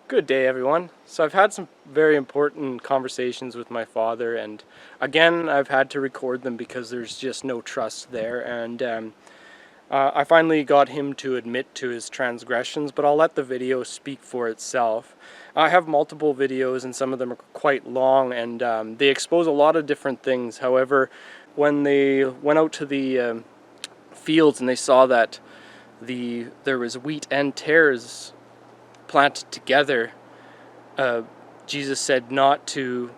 Good day, everyone. So I've had some very important conversations with my father, and again, I've had to record them because there's just no trust there. And I finally got him to admit to his transgressions, but I'll let the video speak for itself. I have multiple videos, and some of them are quite long, and they expose a lot of different things. However, when they went out to the fields and they saw that there was wheat and tares planted together, Jesus said not to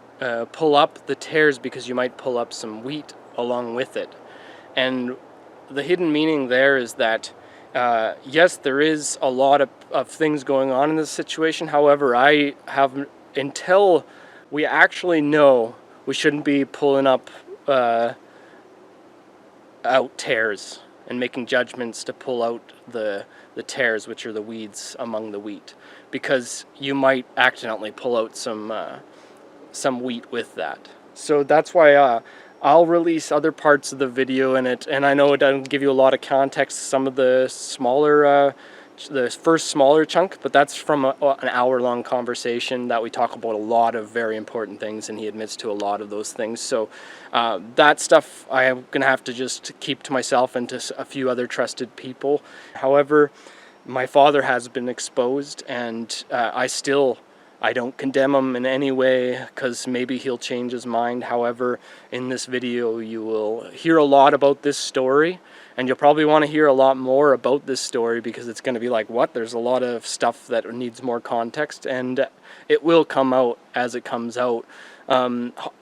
pull up the tares because you might pull up some wheat along with it. And the hidden meaning there is that, yes, there is a lot of things going on in this situation. However, until we actually know, we shouldn't be pulling up out tares and making judgments to pull out the tares, which are the weeds among the wheat, because you might accidentally pull out some wheat with that. So that's why I'll release other parts of the video in it, and I know it doesn't give you a lot of context, some of the the first smaller chunk, but that's from an hour-long conversation that we talk about a lot of very important things, and he admits to a lot of those things. So that stuff I am going to have to just keep to myself and to a few other trusted people. However, my father has been exposed, and I don't condemn him in any way, because maybe he'll change his mind. However, in this video you will hear a lot about this story, and you'll probably want to hear a lot more about this story, because it's going to be like, what? There's a lot of stuff that needs more context, and it will come out as it comes out.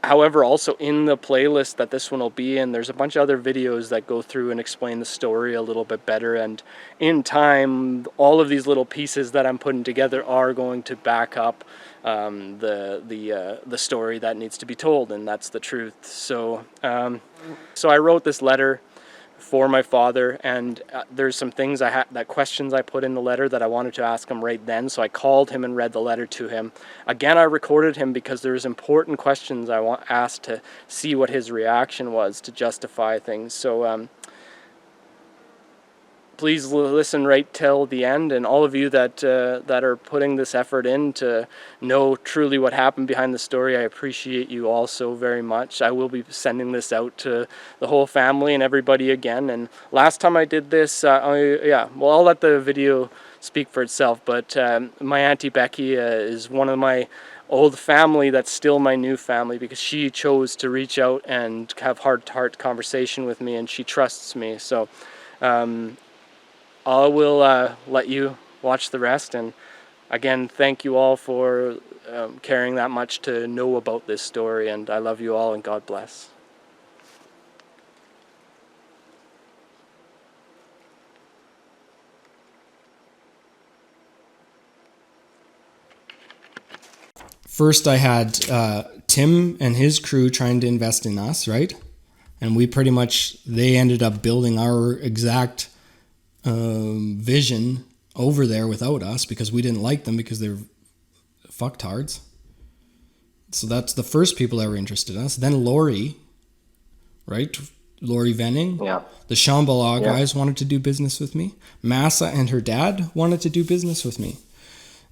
However, also in the playlist that this one will be in, there's a bunch of other videos that go through and explain the story a little bit better, and in time, all of these little pieces that I'm putting together are going to back up the story that needs to be told, and that's the truth. So I wrote this letter for my father, and there's some things questions I put in the letter that I wanted to ask him right then, so I called him and read the letter to him. Again, I recorded him because there's important questions I asked to see what his reaction was to justify things. So please listen right till the end, and all of you that are putting this effort in to know truly what happened behind the story, I appreciate you all so very much. I will be sending this out to the whole family and everybody again. And last time I did this, I'll let the video speak for itself, but my Auntie Becky is one of my old family that's still my new family, because she chose to reach out and have heart-to-heart conversation with me, and she trusts me. So I will let you watch the rest, and again, thank you all for caring that much to know about this story, and I love you all, and God bless. First, I had Tim and his crew trying to invest in us, right? And they ended up building our exact vision over there without us, because we didn't like them, because they're fucktards. So that's the first people that were interested in us. Then Lori, right? Lori Venning. Yeah. The Shambhala guys wanted to do business with me. Massa and her dad wanted to do business with me.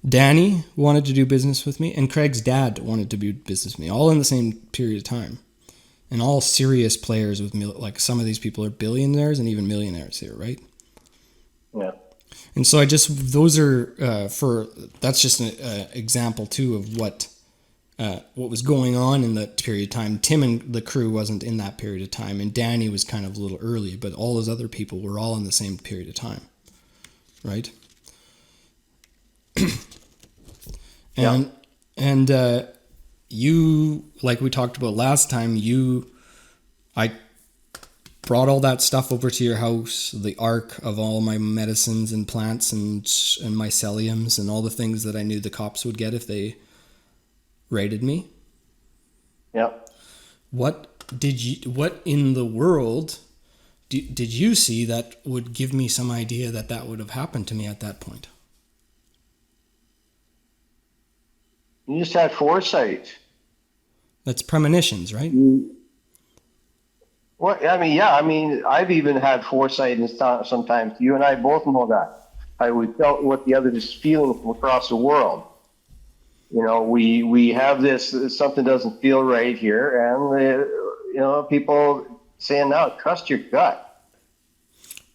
Danny wanted to do business with me, and Craig's dad wanted to do business with me, all in the same period of time. And all serious players with me. Like, some of these people are billionaires and even millionaires here, right? Yeah. And so that's just an example too of what was going on in that period of time. Tim and the crew wasn't in that period of time, and Danny was kind of a little early, but all those other people were all in the same period of time, right? And you, like we talked about last time, I brought all that stuff over to your house, the ark of all my medicines and plants and myceliums and all the things that I knew the cops would get if they raided me. Yep. What in the world did you see that would give me some idea that would have happened to me at that point? You just had foresight. That's premonitions, right? Well, I mean, I've even had foresight, and sometimes you and I both know that. We felt what the other is feeling from across the world. we have this, something doesn't feel right here, and people saying now, trust your gut.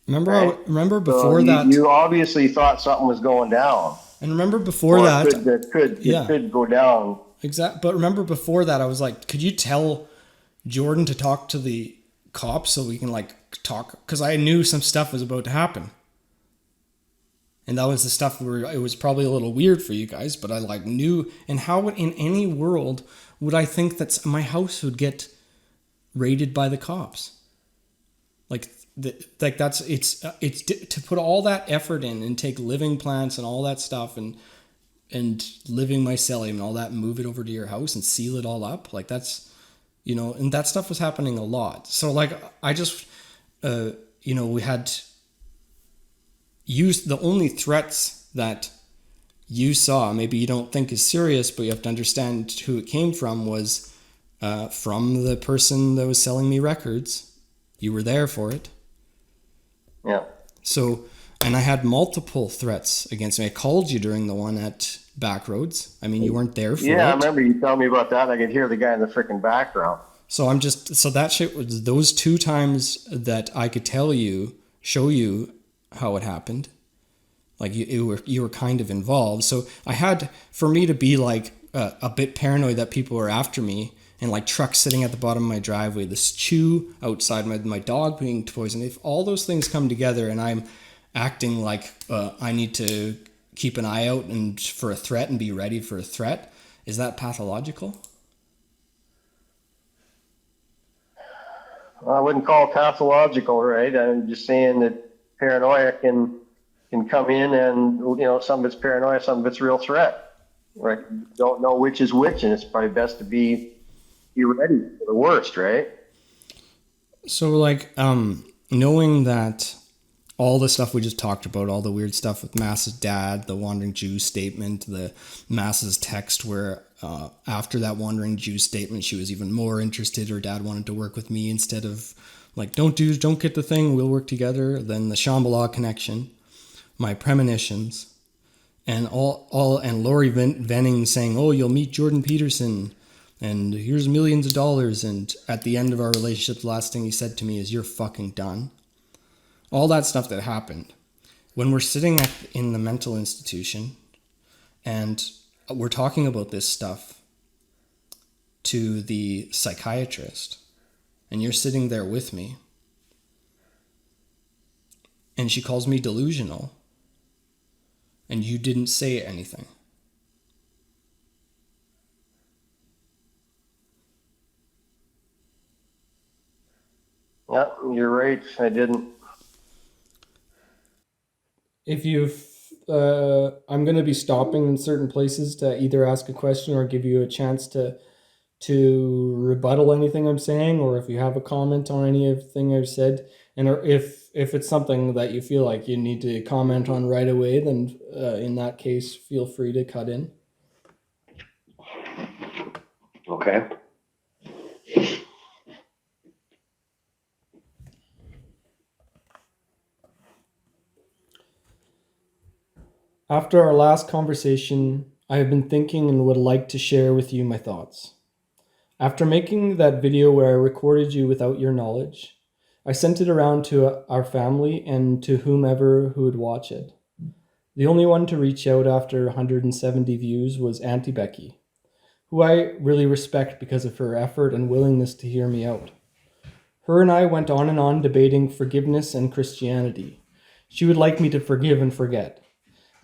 Right? Remember So before that, you obviously thought something was going down, and remember before or that, it could go down. But remember before that, I was like, could you tell Jordan to talk to the cops so we can like talk? Because I knew some stuff was about to happen. And that was the stuff where it was probably a little weird for you guys, but I like knew. And how in any world would I think that my house would get raided by the cops? That's it's to put all that effort in and take living plants and all that stuff and living mycelium and all that and move it over to your house and seal it all up. Like that's, and that stuff was happening a lot. So like I just, we had used the only threats that you saw, maybe you don't think is serious, but you have to understand who it came from, was from the person that was selling me records. You were there for it. Yeah. So, and I had multiple threats against me. I called you during the one at Backroads. I mean, you weren't there for it. Yeah, I remember you telling me about that. I could hear the guy in the freaking background. So that shit was those 2 times that I could show you how it happened. Like you were kind of involved. So I had, for me to be like a bit paranoid that people were after me, and like trucks sitting at the bottom of my driveway, this chew outside, my dog being poisoned. If all those things come together and I'm acting like I need to keep an eye out and for a threat and be ready for a threat, is that pathological? I wouldn't call it pathological, right? I'm just saying that paranoia can come in, and some of it's paranoia, some of it's real threat. Right? You don't know which is which, and it's probably best to be ready for the worst, right? So like knowing that all the stuff we just talked about, all the weird stuff with Mass's dad, the wandering Jew statement, the Mass's text where after that wandering Jew statement, she was even more interested. Her dad wanted to work with me instead of like, don't get the thing, we'll work together. Then the Shambhala connection, my premonitions, and and Lori Venning saying, oh, you'll meet Jordan Peterson and here's millions of dollars. And at the end of our relationship, the last thing he said to me is, you're fucking done. All that stuff that happened. When we're sitting in the mental institution and we're talking about this stuff to the psychiatrist, and you're sitting there with me, and she calls me delusional, and you didn't say anything. Yeah, you're right. I didn't. If I'm going to be stopping in certain places to either ask a question or give you a chance to rebuttal anything I'm saying, or if you have a comment on anything I've said, and if it's something that you feel like you need to comment on right away, then in that case, feel free to cut in. Okay. After our last conversation, I have been thinking and would like to share with you my thoughts. After making that video where I recorded you without your knowledge, I sent it around to our family and to whomever who would watch it. The only one to reach out after 170 views was Auntie Becky, who I really respect because of her effort and willingness to hear me out. Her and I went on and on debating forgiveness and Christianity. She would like me to forgive and forget.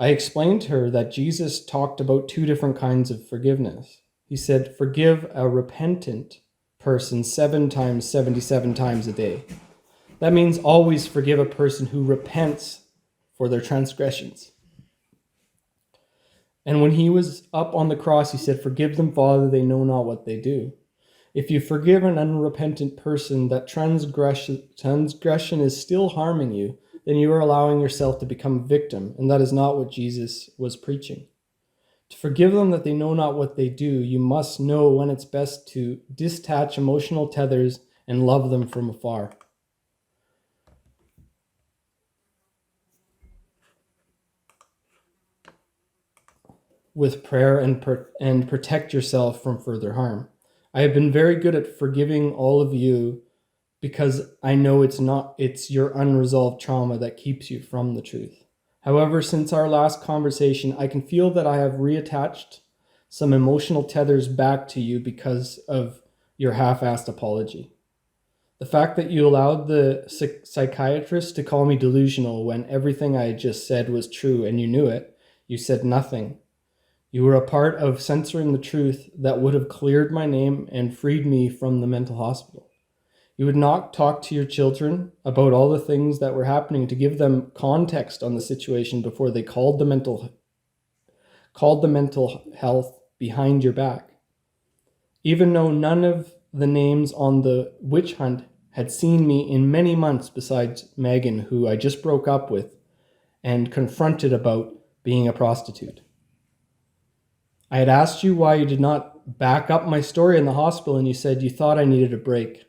I explained to her that Jesus talked about 2 different kinds of forgiveness. He said, forgive a repentant person 7 times, 77 times a day. That means always forgive a person who repents for their transgressions. And when he was up on the cross, he said, forgive them, Father, they know not what they do. If you forgive an unrepentant person, that transgression is still harming you, then you are allowing yourself to become a victim, and that is not what Jesus was preaching. To forgive them that they know not what they do, you must know when it's best to detach emotional tethers and love them from afar. with prayer and protect yourself from further harm. I have been very good at forgiving all of you because I know it's your unresolved trauma that keeps you from the truth. However, since our last conversation, I can feel that I have reattached some emotional tethers back to you because of your half-assed apology. The fact that you allowed the psychiatrist to call me delusional when everything I had just said was true and you knew it, you said nothing. You were a part of censoring the truth that would have cleared my name and freed me from the mental hospital. You would not talk to your children about all the things that were happening to give them context on the situation before they called the mental health behind your back. Even though none of the names on the witch hunt had seen me in many months besides Megan, who I just broke up with and confronted about being a prostitute. I had asked you why you did not back up my story in the hospital, and you said you thought I needed a break.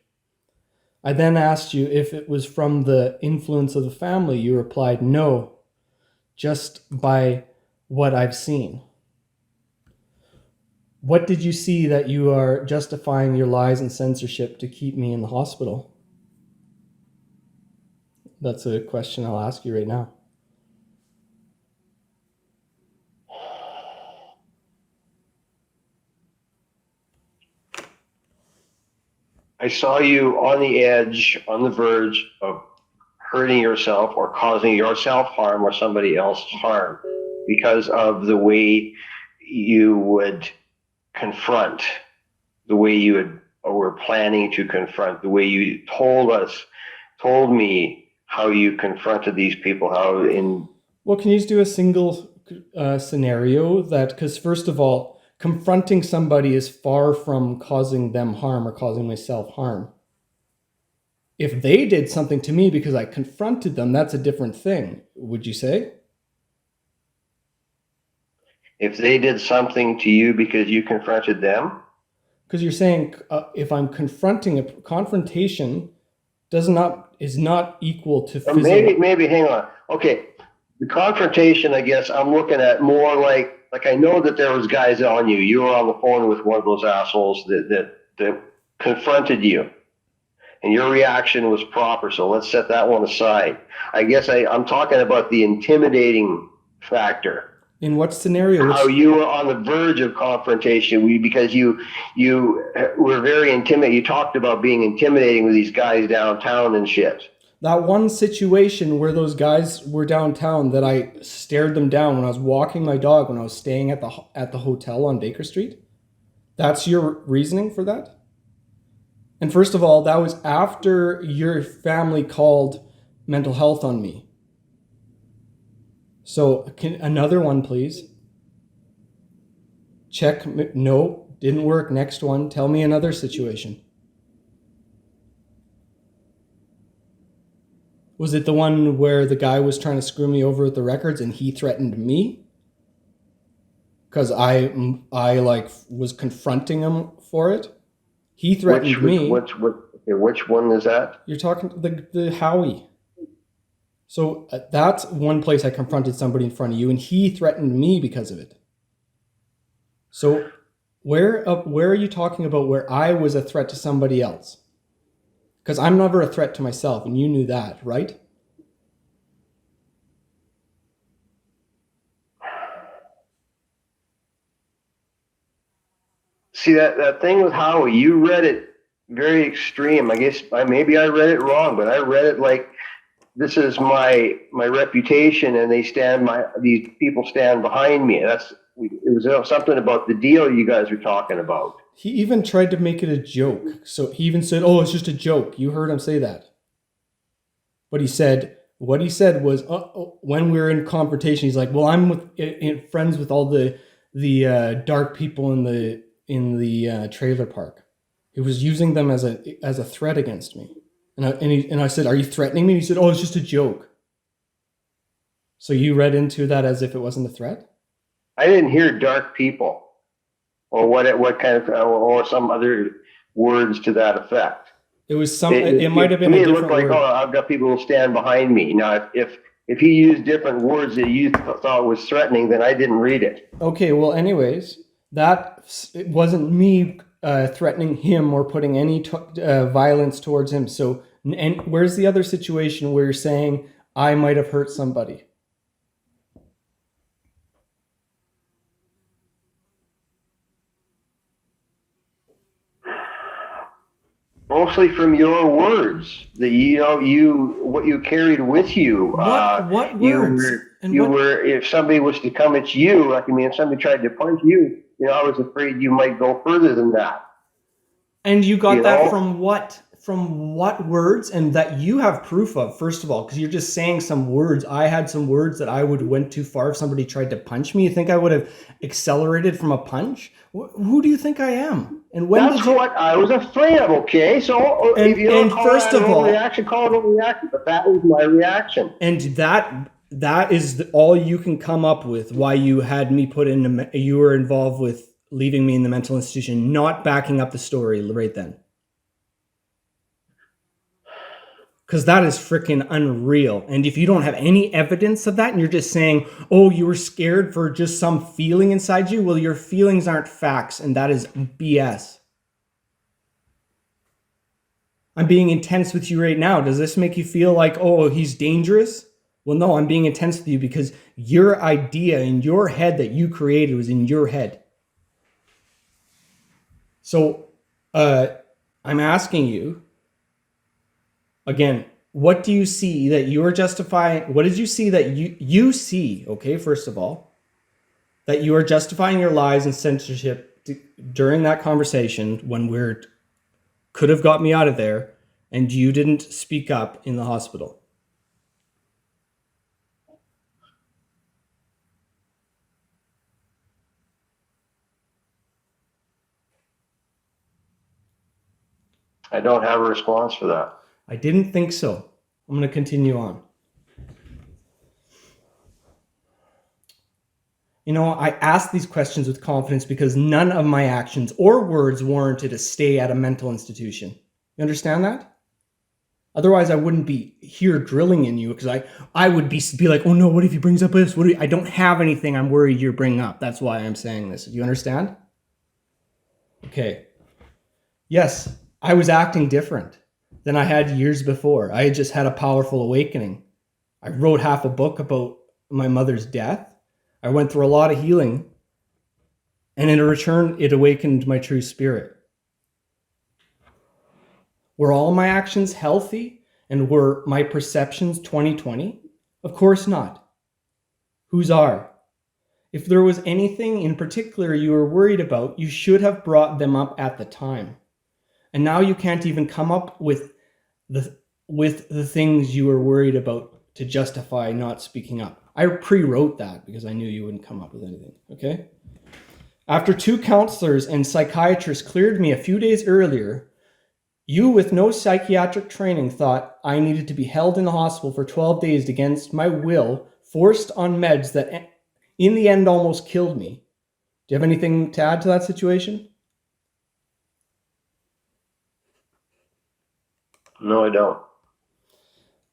I then asked you if it was from the influence of the family. You replied, no, just by what I've seen. What did you see that you are justifying your lies and censorship to keep me in the hospital? That's a question I'll ask you right now. I saw you on the edge, on the verge of hurting yourself or causing yourself harm or somebody else harm because of the way you would confront, the way you were planning to confront, the way you told me how you confronted these people, how in... Well, can you just do a single scenario that, because first of all, confronting somebody is far from causing them harm or causing myself harm. If they did something to me because I confronted them, that's a different thing, would you say? If they did something to you because you confronted them? Because you're saying if I'm confronting, a confrontation is not equal to physical. Maybe, hang on. Okay, the confrontation, I guess, I'm looking at more like I know that there was guys on you. You were on the phone with one of those assholes that confronted you, and your reaction was proper. So let's set that one aside. I guess I'm talking about the intimidating factor. In what scenario? How you were on the verge of confrontation because you were very intimidating. You talked about being intimidating with these guys downtown and shit. That one situation where those guys were downtown that I stared them down when I was walking my dog when I was staying at the hotel on Baker Street. That's your reasoning for that? And first of all, that was after your family called mental health on me. So another one, please. Check. No, didn't work. Next one. Tell me another situation. Was it the one where the guy was trying to screw me over with the records and he threatened me? Because I was confronting him for it. He threatened me. Which one is that? You're talking the Howie. So that's one place I confronted somebody in front of you, and he threatened me because of it. So where are you talking about where I was a threat to somebody else? Because I'm never a threat to myself, and you knew that, right? See, that thing with Howie, you read it very extreme. I guess maybe I read it wrong, but I read it like, this is my reputation, and these people stand behind me. It was something about the deal you guys were talking about. He even tried to make it a joke. So he even said, "Oh, it's just a joke." You heard him say that. But what he said was, when we were in confrontation, he's like, "Well, I'm friends with all the dark people in the trailer park." He was using them as a threat against me. And I said, "Are you threatening me?" And he said, "Oh, it's just a joke." So you read into that as if it wasn't a threat? I didn't hear dark people or what kind of, or some other words to that effect. It was it might have been a different word. It looked like, oh, I've got people who stand behind me. Now, if if he used different words that you thought was threatening, then I didn't read it. Okay, well, anyways, it wasn't me threatening him or putting any violence towards him. So, and where's the other situation where you're saying I might have hurt somebody? Mostly from your words, that what you carried with you. What words? If somebody was to come at you, like, I mean, if somebody tried to punch you, I was afraid you might go further than that. And you got that from what? From what words? And that you have proof of, first of all, because you're just saying some words. I had some words that I would went too far if somebody tried to punch me. You think I would have accelerated from a punch? Who do you think I am? And when that's what I was afraid of. Okay, so if you don't call first that of all, reaction, call it a reaction. But that was my reaction. And that is all you can come up with why you had me you were involved with leaving me in the mental institution, not backing up the story right then. Because that is freaking unreal. And if you don't have any evidence of that and you're just saying, oh, you were scared for just some feeling inside you, well, your feelings aren't facts, and that is BS. I'm being intense with you right now. Does this make you feel like, oh, he's dangerous? Well, no, I'm being intense with you because your idea in your head that you created was in your head. So I'm asking you, again, what do you see that you're justifying? What did you see that you see, okay, first of all, that you are justifying your lies and censorship during that conversation when could have got me out of there and you didn't speak up in the hospital? I don't have a response for that. I didn't think so. I'm going to continue on. I ask these questions with confidence because none of my actions or words warranted a stay at a mental institution. You understand that? Otherwise, I wouldn't be here drilling in you because I would be like, oh no, what if he brings up this? I don't have anything I'm worried you're bringing up. That's why I'm saying this. Do you understand? Okay. Yes, I was acting different than I had years before. I had just had a powerful awakening. I wrote half a book about my mother's death. I went through a lot of healing. And in return, it awakened my true spirit. Were all my actions healthy? And were my perceptions 20/20? Of course not. Whose are? If there was anything in particular you were worried about, you should have brought them up at the time. And now you can't even come up with the things you were worried about to justify not speaking up. I pre-wrote that because I knew you wouldn't come up with anything, okay? After 2 counselors and psychiatrists cleared me a few days earlier, you with no psychiatric training thought I needed to be held in the hospital for 12 days against my will, forced on meds that in the end almost killed me. Do you have anything to add to that situation? No, I don't.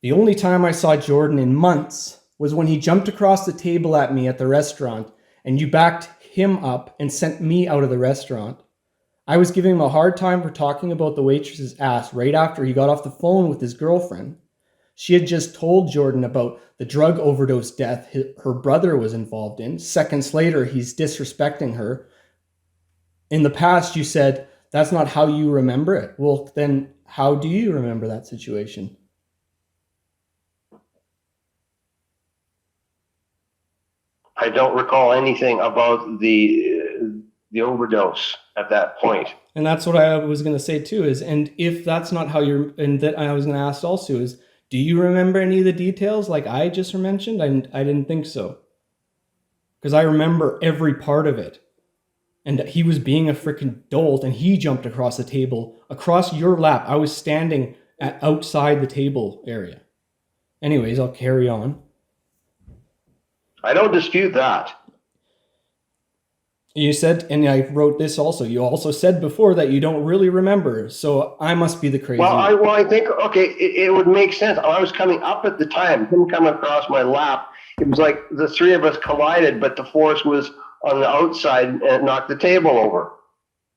The only time I saw Jordan in months was when he jumped across the table at me at the restaurant and you backed him up and sent me out of the restaurant. I was giving him a hard time for talking about the waitress's ass right after he got off the phone with his girlfriend. She had just told Jordan about the drug overdose death her brother was involved in. Seconds later, he's disrespecting her. In the past, you said, that's not how you remember it. Well, then how do you remember that situation? I don't recall anything about the overdose at that point. And that's what I was going to say too and if that's not how and that I was going to ask also is, do you remember any of the details like I just mentioned? I didn't think so. Because I remember every part of it. And he was being a freaking dolt and he jumped across the table, across your lap. I was standing outside the table area. Anyways, I'll carry on. I don't dispute that. You said, and I wrote this also, you also said before that you don't really remember. So I must be the crazy one. I think, okay, it would make sense. I was coming up at the time, him coming across my lap. It was like the three of us collided, but the force was on the outside and it knocked the table over.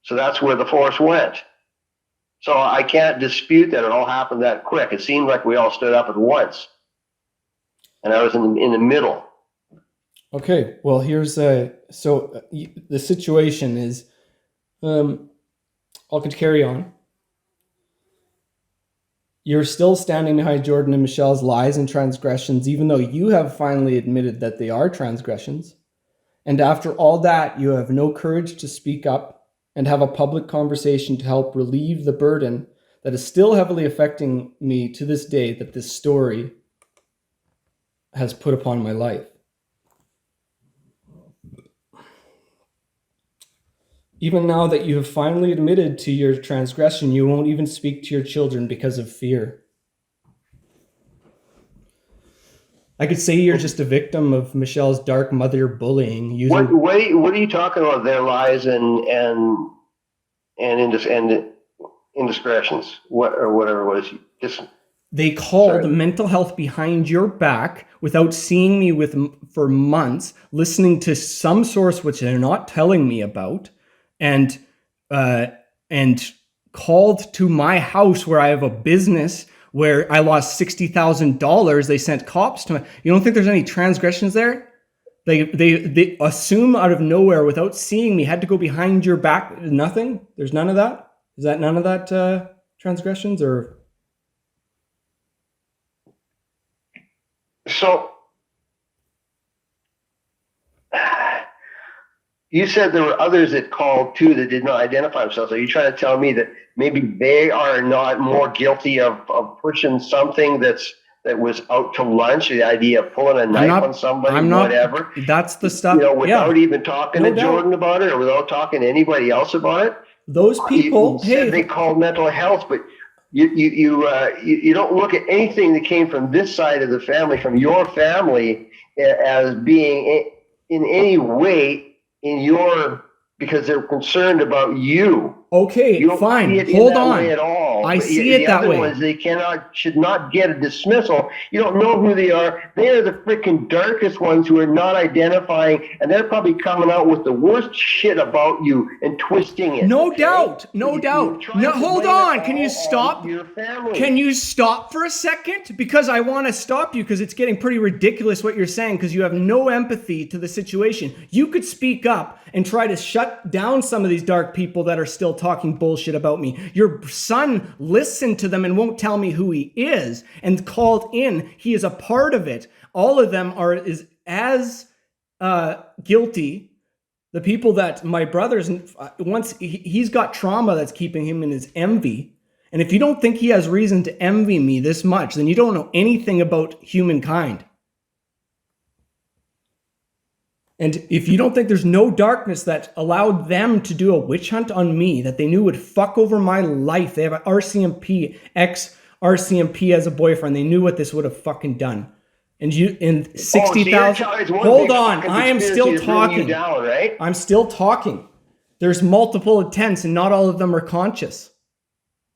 So that's where the force went. So I can't dispute that it all happened that quick. It seemed like we all stood up at once. And I was in the middle. Okay, well, here's the situation is, I'll carry on. You're still standing behind Jordan and Michelle's lies and transgressions, even though you have finally admitted that they are transgressions. And after all that, you have no courage to speak up and have a public conversation to help relieve the burden that is still heavily affecting me to this day that this story has put upon my life. Even now that you have finally admitted to your transgression, you won't even speak to your children because of fear. I could say you're just a victim of Michelle's dark mother bullying. What are you talking about? Their lies and indiscretions, or whatever it was. They called mental health behind your back without seeing me for months, listening to some source which they're not telling me about, and called to my house where I have a business where I lost $60,000. They sent cops to me. You don't think there's any transgressions there? They assume out of nowhere without seeing me, had to go behind your back. Nothing? There's none of that? Is that none of that transgressions or? So you said there were others that called too that did not identify themselves. Are you trying to tell me that maybe they are not more guilty of pushing something that was out to lunch, the idea of pulling a knife on somebody, whatever? That's the stuff. Without even talking to Jordan about it or without talking to anybody else about it. Those people, you said they called mental health, but you don't look at anything that came from this side of the family, from your family, as being in any way because they're concerned about you. Okay, you don't fine. See it Hold in that on. way at all. I see it that way. The other ones, they should not get a dismissal. You don't know who they are. They are the freaking darkest ones who are not identifying, and they're probably coming out with the worst shit about you and twisting it. No doubt. No, hold on. Can you stop? Your family. Can you stop for a second? Because I want to stop you because it's getting pretty ridiculous what you're saying because you have no empathy to the situation. You could speak up and try to shut down some of these dark people that are still talking bullshit about me. Your son listened to them and won't tell me who he is and called in. He is a part of it. All of them is as guilty. The people that my brothers, once he's got trauma that's keeping him in his envy. And if you don't think he has reason to envy me this much, then you don't know anything about humankind. And if you don't think there's no darkness that allowed them to do a witch hunt on me that they knew would fuck over my life, they have an RCMP, ex-RCMP as a boyfriend. They knew what this would have fucking done. And 60,000. Hold on, I am still talking. Down, right? I'm still talking. There's multiple intents, and not all of them are conscious.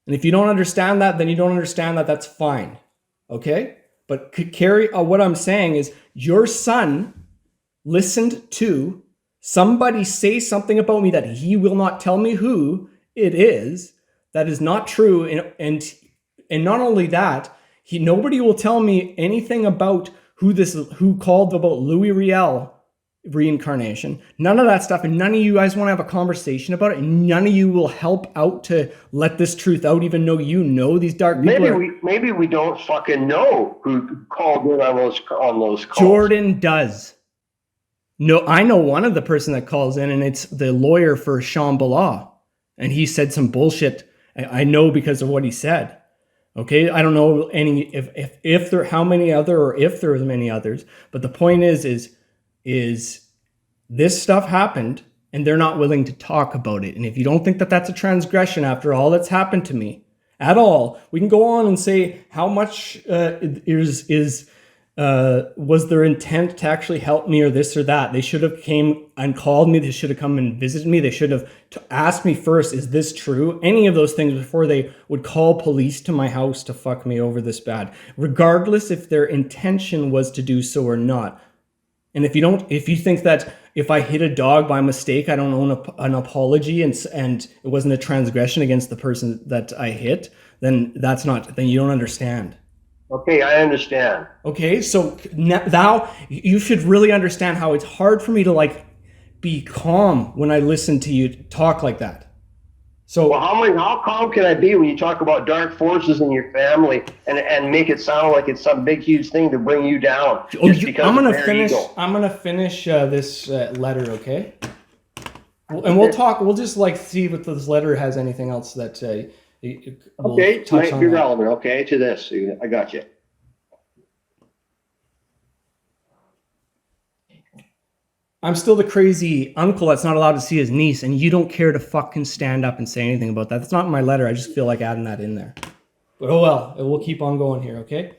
And if you don't understand that, then you don't understand that. That's fine, okay? But Carrie, what I'm saying is, your son listened to somebody say something about me that he will not tell me who it is. That is not true, and not only that. Nobody will tell me anything about who called about Louis Riel reincarnation. None of that stuff, and none of you guys want to have a conversation about it, and none of you will help out to let this truth out, even though you know these dark people. Maybe we don't fucking know who called in on those calls. Jordan does. No, I know one of the person that calls in, and it's the lawyer for Shambhala, and he said some bullshit. I know because of what he said. Okay, I don't know if there how many other or if there was many others, but the point is this stuff happened and they're not willing to talk about it. And if you don't think that that's a transgression after all that's happened to me at all, we can go on and say how much is Was their intent to actually help me or this or that? They should have came and called me. They should have come and visited me. They should have asked me first, is this true? Any of those things before they would call police to my house to fuck me over this bad, regardless if their intention was to do so or not. And if you think that if I hit a dog by mistake, I don't owe an apology and it wasn't a transgression against the person that I hit, then then you don't understand. Okay, I understand. Okay, so now you should really understand how it's hard for me to like be calm when I listen to you talk like that. So well, how calm can I be when you talk about dark forces in your family and make it sound like it's some big huge thing to bring you down? I'm gonna finish this letter, okay? And we'll talk. We'll just like see if this letter has anything else that. Okay, might be relevant. Okay, to this, I got you. I'm still the crazy uncle that's not allowed to see his niece, and you don't care to fucking stand up and say anything about that. That's not in my letter. I just feel like adding that in there. But oh well, we'll keep on going here, okay?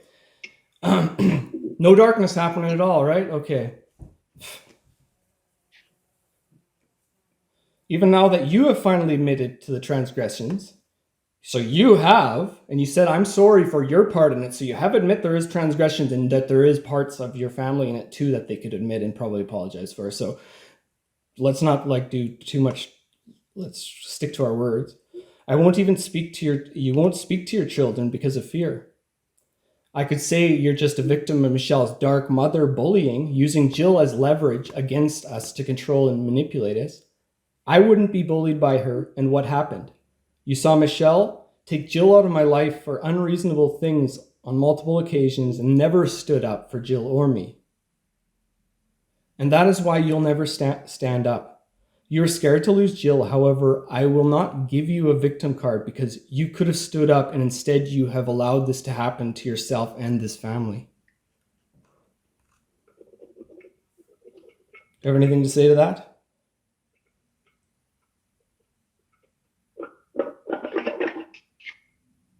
No darkness happening at all, right? Okay. Even now that you have finally admitted to the transgressions, so you have, and you said, I'm sorry for your part in it. So you have admit there is transgressions and that there is parts of your family in it too that they could admit and probably apologize for. So let's not like do too much. Let's stick to our words. You won't speak to your children because of fear. I could say you're just a victim of Michelle's dark mother bullying, using Jill as leverage against us to control and manipulate us. I wouldn't be bullied by her, and what happened? You saw Michelle take Jill out of my life for unreasonable things on multiple occasions and never stood up for Jill or me. And that is why you'll never stand up. You're scared to lose Jill. However, I will not give you a victim card because you could have stood up and instead you have allowed this to happen to yourself and this family. Do you have anything to say to that?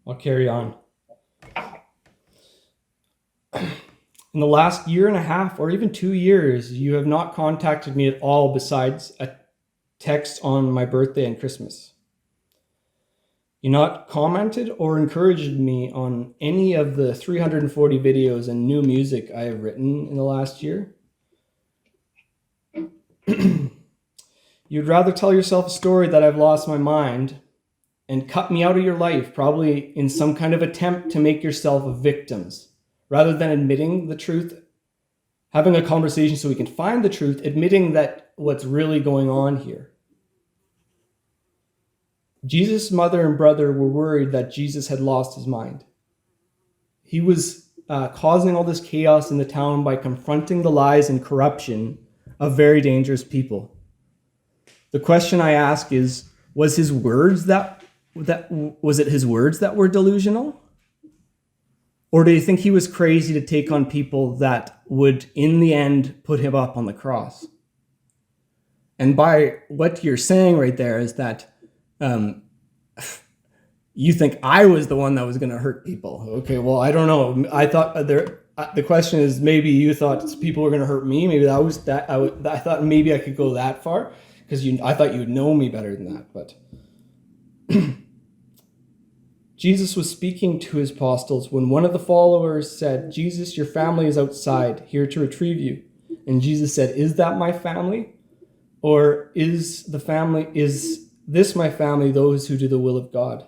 I'll carry on. In the last year and a half or even 2 years, you have not contacted me at all besides a text on my birthday and Christmas. You not commented or encouraged me on any of the 340 videos and new music I have written in the last year. You'd rather tell yourself a story that I've lost my mind and cut me out of your life, probably in some kind of attempt to make yourself victims, rather than admitting the truth, having a conversation so we can find the truth, admitting that what's really going on here. Jesus' mother and brother were worried that Jesus had lost his mind. He was causing all this chaos in the town by confronting the lies and corruption of very dangerous people. The question I ask is, was it his words that were delusional? Or do you think he was crazy to take on people that would, in the end, put him up on the cross? And by what you're saying right there is that you think I was the one that was going to hurt people. Okay, well, I don't know. I thought the question is maybe you thought people were going to hurt me. Maybe I thought maybe I could go that far because I thought you'd know me better than that. But Jesus was speaking to his apostles when one of the followers said, Jesus, your family is outside, here to retrieve you. And Jesus said, is that my family? Or is this my family, those who do the will of God?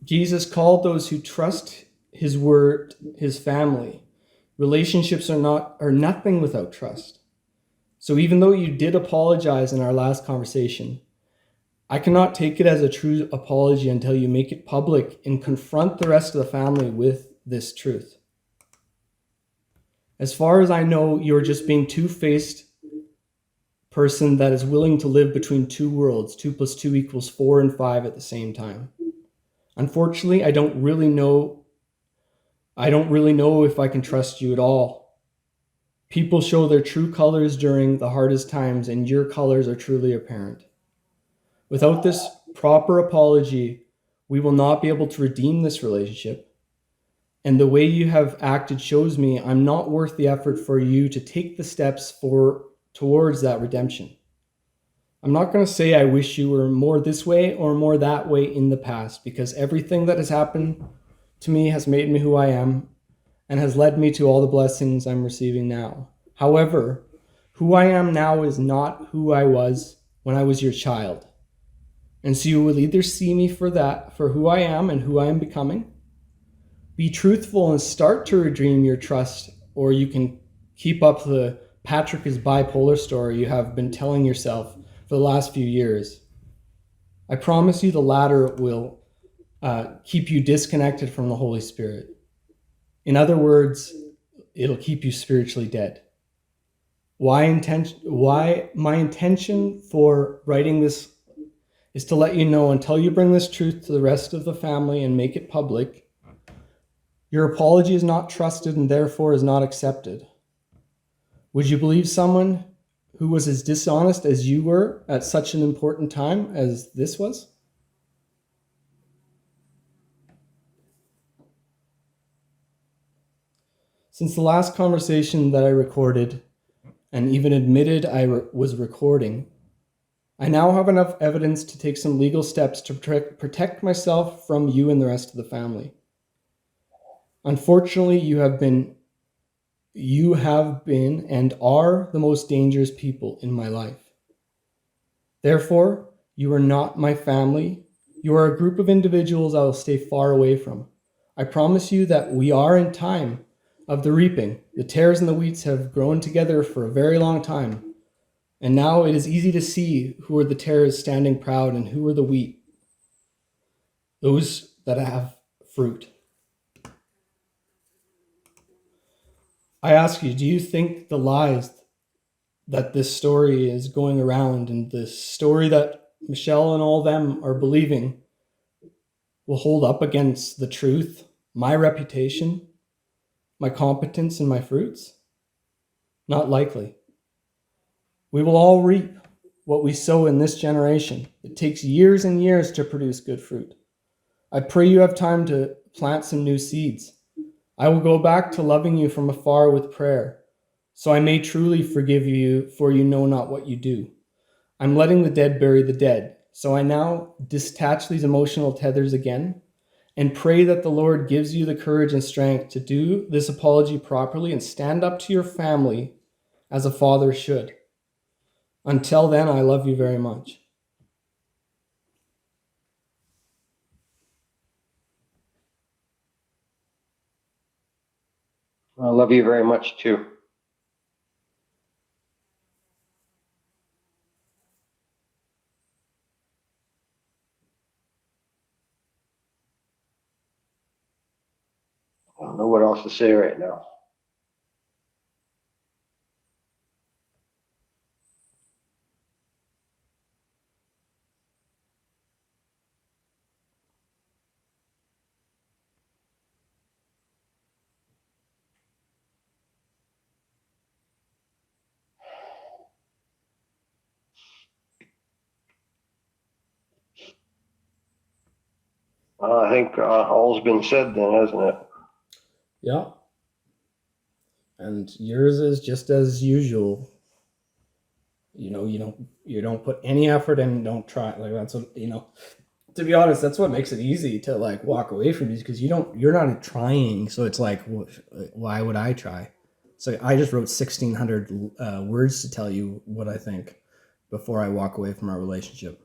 Jesus called those who trust his word, his family. Relationships are nothing without trust. So even though you did apologize in our last conversation, I cannot take it as a true apology until you make it public and confront the rest of the family with this truth. As far as I know, you're just being two-faced person that is willing to live between two worlds, 2 + 2 = 4 and 5 at the same time. Unfortunately, I don't really know if I can trust you at all. People show their true colors during the hardest times, and your colors are truly apparent. Without this proper apology, we will not be able to redeem this relationship. And the way you have acted shows me I'm not worth the effort for you to take the steps towards that redemption. I'm not going to say I wish you were more this way or more that way in the past, because everything that has happened to me has made me who I am and has led me to all the blessings I'm receiving now. However, who I am now is not who I was when I was your child. And so you will either see me for who I am and who I am becoming, be truthful and start to redeem your trust, or you can keep up the Patrick is bipolar story you have been telling yourself for the last few years. I promise you the latter will keep you disconnected from the Holy Spirit. In other words, it'll keep you spiritually dead. Why my intention for writing this is to let you know, until you bring this truth to the rest of the family and make it public, your apology is not trusted and therefore is not accepted. Would you believe someone who was as dishonest as you were at such an important time as this was? Since the last conversation that I recorded and even admitted I was recording, I now have enough evidence to take some legal steps to protect myself from you and the rest of the family. Unfortunately, you have been and are the most dangerous people in my life. Therefore, you are not my family. You are a group of individuals I will stay far away from. I promise you that we are in time of the reaping. The tares and the wheats have grown together for a very long time. And now it is easy to see who are the tares standing proud and who are the wheat, those that have fruit. I ask you, do you think the lies that this story is going around and the story that Michelle and all them are believing will hold up against the truth, my reputation, my competence, and my fruits? Not likely. We will all reap what we sow in this generation. It takes years and years to produce good fruit. I pray you have time to plant some new seeds. I will go back to loving you from afar with prayer, so I may truly forgive you, for you know not what you do. I'm letting the dead bury the dead, so I now detach these emotional tethers again and pray that the Lord gives you the courage and strength to do this apology properly and stand up to your family as a father should. Until then, I love you very much. I love you very much too. I don't know what else to say right now. I think all's been said then, hasn't it? Yeah. And yours is just as usual. You don't put any effort in, don't try. Like, that's what, to be honest, that's what makes it easy to like walk away from these, because you're not trying. So it's like, why would I try? So I just wrote 1,600 words to tell you what I think before I walk away from our relationship.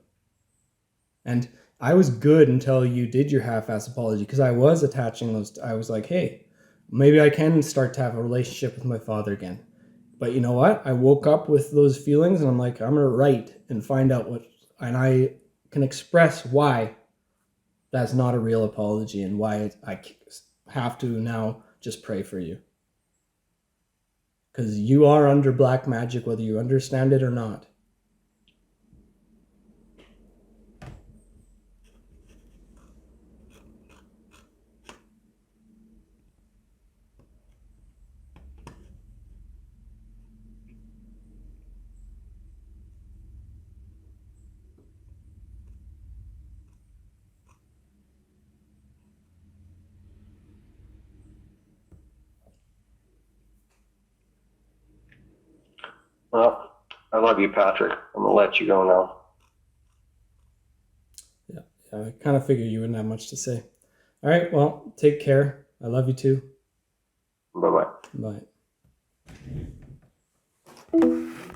And I was good until you did your half-ass apology, because I was attaching those. I was like, hey, maybe I can start to have a relationship with my father again. But you know what? I woke up with those feelings and I'm like, I'm going to write and find out and I can express why that's not a real apology and why I have to now just pray for you. Because you are under black magic, whether you understand it or not. Well, I love you, Patrick. I'm gonna let you go now. Yeah, I kind of figured you wouldn't have much to say. All right, well, take care. I love you too. Bye bye. Bye.